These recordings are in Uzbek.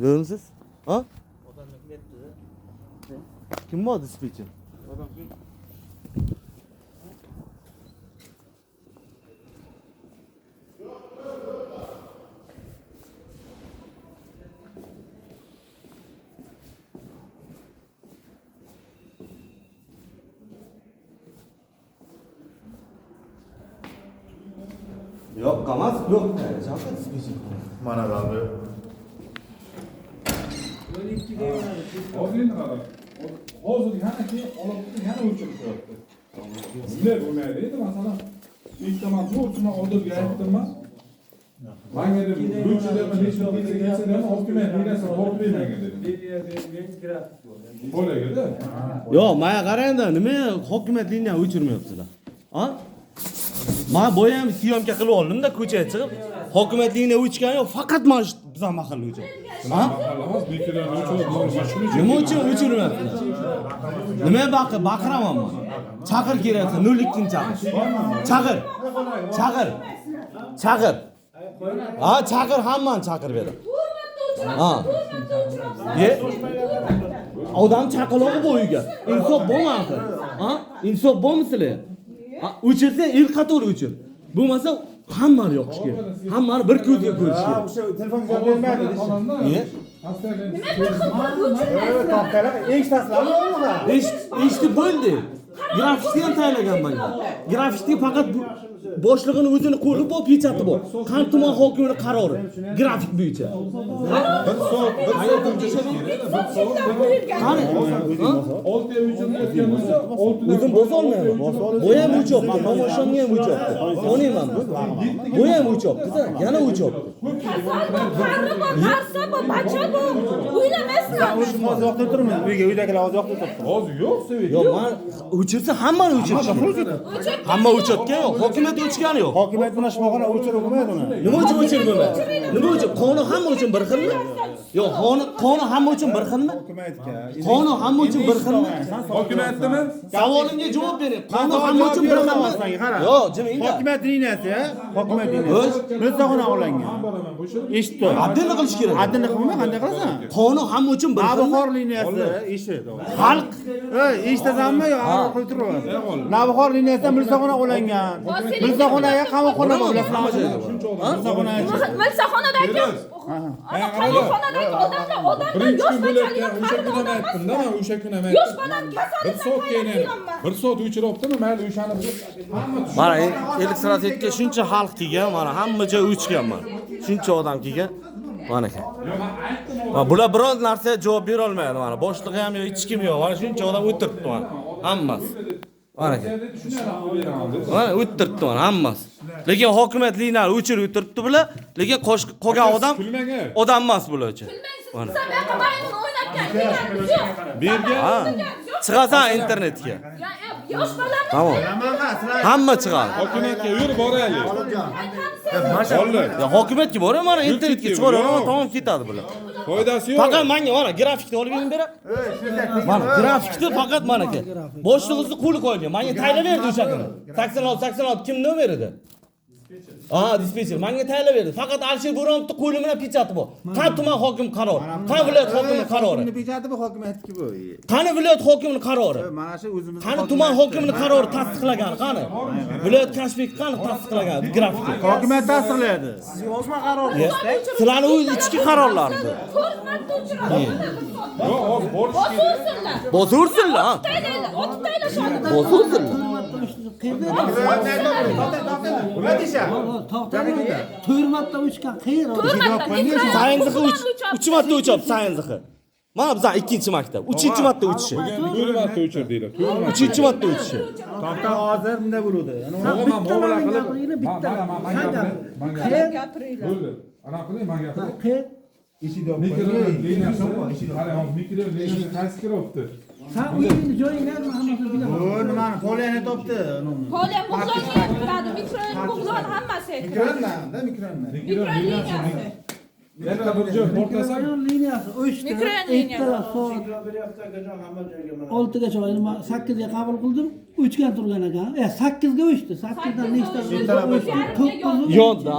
Görmüsiz? Ha? Kim bu dispatcher? Yok, kamaz yok. Çakır dispatcher. Mana da abi. Hozir yana keyin olib yana o'chirib qo'yapti. Bunday bo'lmaydi edi masalan. İlk zaman to'g'risini oldimga aytdimman. Manga deb o'chirib hech narsa kelsa ham hokimiyat birasi hokimiyatga dedim. Bo'laga-da. Yo'q, menga qarangda, nima hokimiyat liniyani o'chirmayapsizlar? Ha? Men boyam syomka qilib oldim-da ko'chaga chiqib, hokimiyat liniyani o'chirgan yo'q, faqat men bizning mahalla o'chirdi. Ha? Mahallamaz beklarni o'chirib mashina Nima uchun o'chirmayapsizlar? Nima baqiraman men? Chaqir keraksa 02 chaqir. Chaqir. Chaqir. Chaqir. Ha, chaqir hammani chaqir beradi. Ha. Ye. Odam chaqaloqi bu uyga. Insof bo'lmaydi. Ha? Insof bo'lmasizlar? Ha, o'chirsa el qatori o'chir. Bo'lmasa hammani yoqish kerak. Hammani bir ko'zga ko'rish kerak. O'sha telefon javob bermadi. Ye. Eshitib bo'ldi. Grafikni ham tayyorlagan menga. Grafikni faqat boshlig'ini o'zini qo'li bor, pechati bor. Qanot tuman hokimining qarori grafik bo'yicha. bir soat Qani? 6 o'chirib o'tgan bo'lsa 6 O'zim bosa olmayman. Bu ham o'chib, tomoshomga ham o'chib. O'ynayman. Bu ham o'chib, yana o'chib. Hozir yoqtirib turibmiz. Uydagilar hozir yoqtirib turibdi. hozir yo'q sevgi. Yo'q, men o'chirsa hammani o'chirish kerak. Hamma o'chirgan yo'q, hokimiyat o'chirgani yo'q. Hokimiyat buni shifoxona o'chirib bo'lmaydi uni. Nima uchun o'chirib bo'lmaydi? Nima uchun? Qonun hamma uchun bir xilmi? Yo'q, qonun hamma uchun bir xilmi? Hokimiyatga. Qonun hamma uchun bir xilmi? Hokimiyatdimi? Savolimga javob bering. Qonun hamma uchun bir xilmi? Yo'q, jiming. Hokimiyat liniyasi, hokimiyat liniyasi. Milsoxona olingan. Eshitdi. Addini qilish kerak. Addini qilmay qanday qilasan? Qonun hamma uchun bir xilmi? Navbahor liniyasi ishi. Xalq Eshitasanmi yo qilib turibsiz? Navbahor liniyasidan Milsoxona olingan. Milsoxonaga qamoqxona bor, bilasizmi? Milsoxonada aytdim. Qamoqxonadagi odamlar yosh bo'layotgan o'sha kun ham aytdim-da, men o'sha kun ham aytdim. yosh bolam kasal. Bir soat keyin bir soat o'chiribdimi? Mayli o'shani hamma mana elektrosvetga shuncha xalq kelgan, mana hamma joy o'chgan mana. Shuncha odam kelgan. Mana aka. Bular biror narsa javob bera olmaydi mana. Boshlig'i ham yo'q, hech kim yo'q. Mana shuncha odam o'tiribdi mana. Hammasi. Mana aka. Mana o'tiribdi mana hammasi. Lekin hokimiyat liniyani o'chirib o'tiribdi bular, lekin qolgan odam odam emas bularcha. Mana. Ha. Chiqasan internetga. Yosh bolamni Tamam. Hamma chiqadi. hokimiyatga yur boraylik. Ya hokimiyatga boraman, mana internetga chiqaraman, tamom ketadi bular. Foydasi yo'q. Faqat menga mana grafikni olib berib berib. Mana grafikni faqat mana aka. Boshlig'ingizni qo'li qo'ygan. Menga tayyorlaverdi o'sha kuni. 86 kim nima berdi? Dispetcher menga tayyorlaverdi. Faqat Alisher Bo'ronovning qo'li bilan pechati bor. Qani tuman hokim qarori? Qani viloyat hokimining qarori? Pechati bu hokimiyatniki bu. Qani viloyat hokimining qarori? Mana shu o'zimiz. Qani tuman hokimining qarori tasdiqlagan? Qani? Viloyat kashfiyat qani tasdiqlagan grafik? Hokimiyat tasdiqlaydi. Siz yozma qaror. Sizlarning o'z ichki qarorlaringiz. Yo'q, hozir borish kerak. Bozursinlar, ha? Bozursinlar. Nima deysan? To'rt marta uchgan qayerda? Sayinziqi 3 marta o'chib, sayinziqi. Mana bizning 2-maktab. 3-marta o'chishi. 4 marta o'chirdinglar. 3 marta o'chishi. To'xta hozir bunday bo'ladi. Bitta gapiringlar. Bo'ldi. Ana qiling, men gapiray. Mikro liniyasi bor. Qara, hozir mikro liniyasi qaysi kiryapti? Sen uyingni joyingga hammasi bilan. Bu nimani poliyani topdi. Polyan bug'lon, mikron bug'lon hammasi. Mikronda, mikronda. Mikro liniyasi Yana bir joy o'rtasak, Mikrorayon liniyasi 3 ta. Mikrorayon liniyasi. soat 6gacha oyim 8 ga qabul qildim. 3 ga turgan ekan. 8 ga o'chdi. 8 dan nechta o'chdi? 9 Yonda.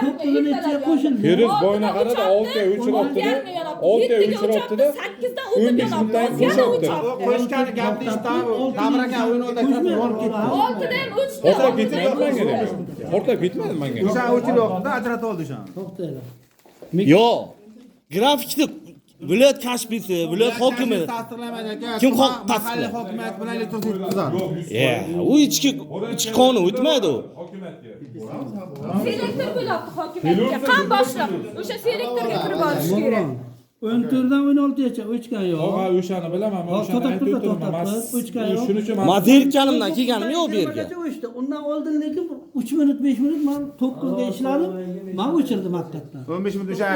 9 necha qo'shildi. Feruz boyna qarada 6 ga o'chiribdi-da. 6 ga o'chiribdi-da. 8da 15 minutdan bo'shatdi. Qo'shgani gapni eshitdim. Damraga o'yin o'ynayotgan borib ketdi. 6dan 3 Portlab ketmadi menga. Portlab ketmadi menga. O'sha o'chiryapti, ajratib oldi o'sha. To'xtaydi. Yo. Grafikni viloyat kashfisi, viloyat hokimi. Kim mahalliy hokimiyat bilan elektron tuzadi. U ichki qonun o'tmaydi u. Hokimiyatga. selektor bo'lyapti hokimiyatga. Qan boshliq. O'sha selektorga kirib olish kerak. 14 dan 16gacha o'chgan yo'q. Og'a o'shani bilaman, men o'shani To'xtab aytib turdi, o'tirman. to'xtab turdi. 3 ga yo'q. Shuning uchun Men zerikkanimdan kelganim yo'q bu yerga. O'chdi. Undan oldin lekin 3 minut 5 minut men 9 ga ishladim. Men o'chirdim haqiqatdan. 15 minut o'sha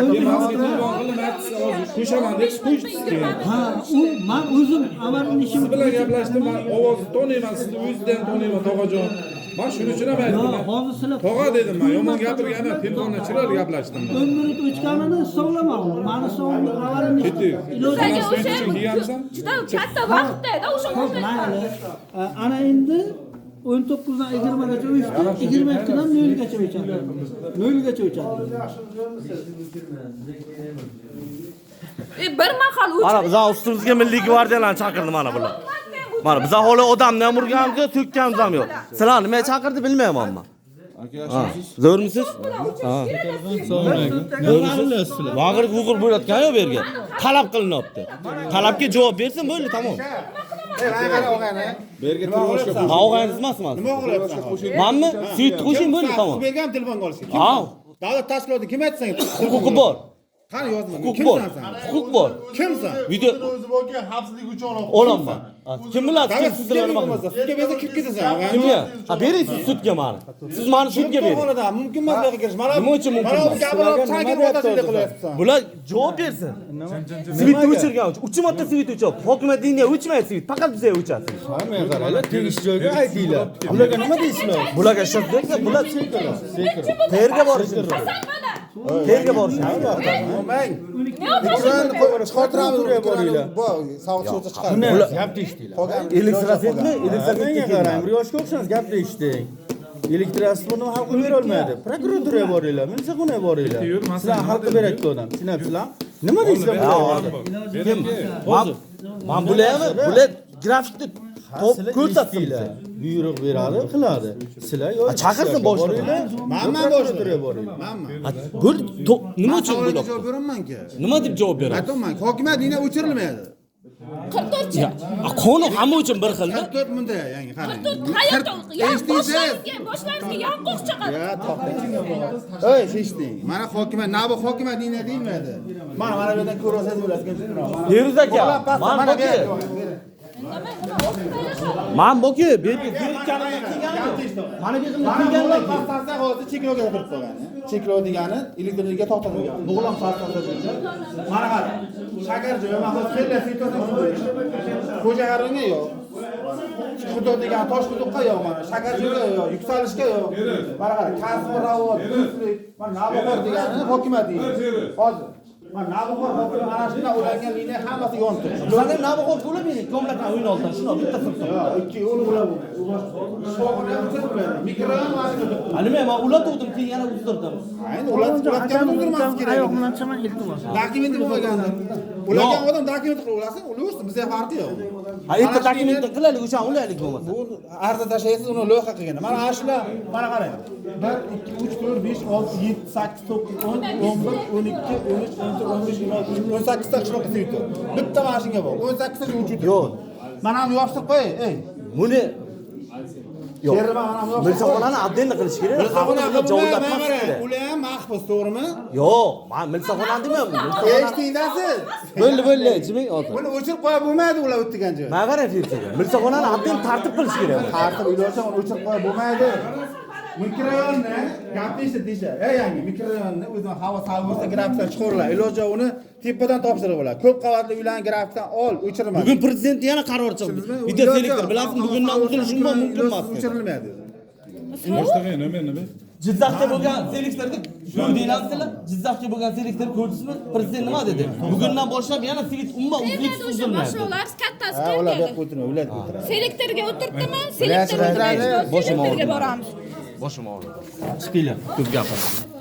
qo'shaman deb qo'yishdi. Ha, u men o'zim amalning ishim Siz bilan gaplashdim, men ovozni taniyman, sizni o'zidan taniyman, tog'ajon. Men shuning uchun ham aytdim. hozir sizlar Tog'a dedim men, yomon gapirgan emas, telefonda chiroyli gaplashdim. 10 minut o'chganini hisoblamadim. Meni sog'liq amalning Ketdi. Sizlarga Sen o'sha uchun kiyganmisan? juda katta vaqtda o'sha mayli. Ana endi 19 dan 20 gacha o'chdi. 22 dan 0 gacha o'chadi. 0 gacha o'chadi. bir mahal Mana bizning ustimizga milliy gvardiyalarni chaqirdi mana bular. Mana biz hali odamni ham urganmiz, to'kkanimiz ham yo'q. Sizlar nima chaqirdi bilmayman men. Zo'rmisiz? Ha. Zo'rmisiz? Vag'ir vug'ir bo'layotgan yo'q bu yerga. Talab qilinyapti. Talabga javob bersin bo'ldi, tamom. Berga turishga Ha, o'g'ayingiz emasmi? Nima qilyapsan? Menmi? Suyit qo'shing bo'ldi, tamom. Bergan telefonga olishga. Ha, Davlat tashkiloti kim aytdi senga? huquqi bor. Qani yozma. Huquq bor. Huquq bor. Kimsan? Video o'zi borki xavfsizlik uchun olaman. Kim biladi, kim Davlat sizlar nima qiladi? Sudga bersa kirib ketasan. Kimga? Ha, bering siz sudga meni. Siz meni sudga bering. Mumkin emas bu yerga kirish. Mana Nima uchun mumkin emas? Gapirib chaqirib o'tasizlar qilyapsan. Bular javob bersin. Svitni o'chirgan, 3 marta svit o'chib, hokimiyat dinga o'chmaydi svit, faqat bizga o'chadi. Men qaranglar, tegishli joyga aytinglar. Bularga nima deysizlar? Bularga shart bersa, bular qayerga borishadi? Qayerga borishadi? Chiqartiramiz boringlar. Bu savob so'zi chiqadi. Bular Gapni eshitdinglar. elektrosvetmi? Menga qarang, bir yoshga o'xshaysiz, gapni eshiting. Elektrosvetni hal qilib bera olmaydi. Prokuraturaga boringlar, militsiyaga boringlar. Sizlar hal qilib berayotgan odam, tushunapsizlar? Nima deysizlar? Men bularmi? Bular grafikni ko'rsatinglar. Buyruq beradi, qiladi. Sizlar yo chaqirsin boshlig'ini. Manman boshlig'iga boringlar. Manman. Nima uchun Nima bular? javob beramanki? Nima deb javob beradi? Aytaman, hokimiyat dini o'chirilmaydi. 44 Qonun hamma uchun bir xilmi? 44 munda yangi qarang. Hayotda Eshitdingsiz? boshlaringizga yanqoq chiqadi. Ya, to'xtang. Ey, eshiting. Mana hokimiyat, nabi hokimiyat dini deyilmaydi. Mana bu yerdan ko'rsangiz bo'lasiz. Feruz aka, men boki. Men boki, bu yerga zerikkanimdan kelganim. Mana bu yerga kelganlar Pastatsiya hozir cheklovga turib qolgan. Cheklov degani elektrikga to'xtatilgan. Bo'g'lam pastatsiya bo'yicha. Mana qara. Shakar joyi, mana hozir kella situatsiya. Xo'ja qaringa yo'q. Quduq degan tosh quduqqa yo'q mana. Shakar joyiga yo'q, yuksalishga yo'q. Mana qara, kasb ravot, do'stlik, mana navbahor degani hokimiyat deydi. Hozir mana navbahor hokimiyat ana shunday o'ylangan liniya hammasi yonib turibdi. Bizlarga navbahor bo'lib meni komlatdan o'yin oldim. Shuni bitta sirtim. Ikki yo'li bo'ladi. Shifoxonaga o'tkazilmaydi. Mikrorayon vaziyatida. Nima, men ulatuvdim, keyin yana uzdirdim. Endi ulatgan o'ldirmas kerak. Oyoq bilan chaman iltimos. Dokumenti bo'lmaganda. Ulargan odam dokument qilib olasin, ulaversin, bizga farqi yo'q. Ha, endi dokumentni qilaylik, o'sha ulaylik bo'lmasa. Bu arza tashlaysiz, uni loyiha qilgan. Mana ana shular, mana qarang. 1 2 3 4 5 6 7 8 9 10 11 12 13 14 15 16 18 ta qishloq qilib bitta mashinaga bor. 18 ta uchib. Yo'q. Mana buni yopishtirib qo'y, ey. Buni yo'q. Terma mana buni Milsaxonani abdenda qilish kerak. Milsaxonaga javoblatmas kerak. ular ham mahbus, to'g'rimi? Yo'q, men milsaxonani demayapman. Eshitdinglarsiz? Bo'ldi, jiming hozir. Buni o'chirib qo'yib bo'lmaydi ular o'tgan joy. Men qarang Feruzga. Milsaxonani abdenda tartib qilish kerak. Tartib iloji uni o'chirib qo'yib bo'lmaydi. Mikrorayonni gapni eshit deydi. Ey yangi mikrorayonni o'zini havo salvosida grafikdan chiqarlar. Iloji uni tepadan topshirib bo'ladi. Ko'p qavatli uylarni grafikdan ol, o'chirma. Bugun prezident yana qaror chiqdi. Video selektor bilasizmi, bugundan uzilishi mumkin emas. O'chirilmaydi. boshlig'i nima? Jizzaxda bo'lgan selektorni ko'rdinglarsizlar? Jizzaxda bo'lgan selektorni ko'rdingizmi? Prezident nima dedi? Bugundan boshlab yana svit umuman Endi o'sha mashg'ulotlar kattasi Ular keldi. bu o'tiradi, ular o'tiradi. Selektorga o'tirtdimi? Selektorga boramiz. Boshim og'ridi. Chiqinglar, ko'p gapirdim.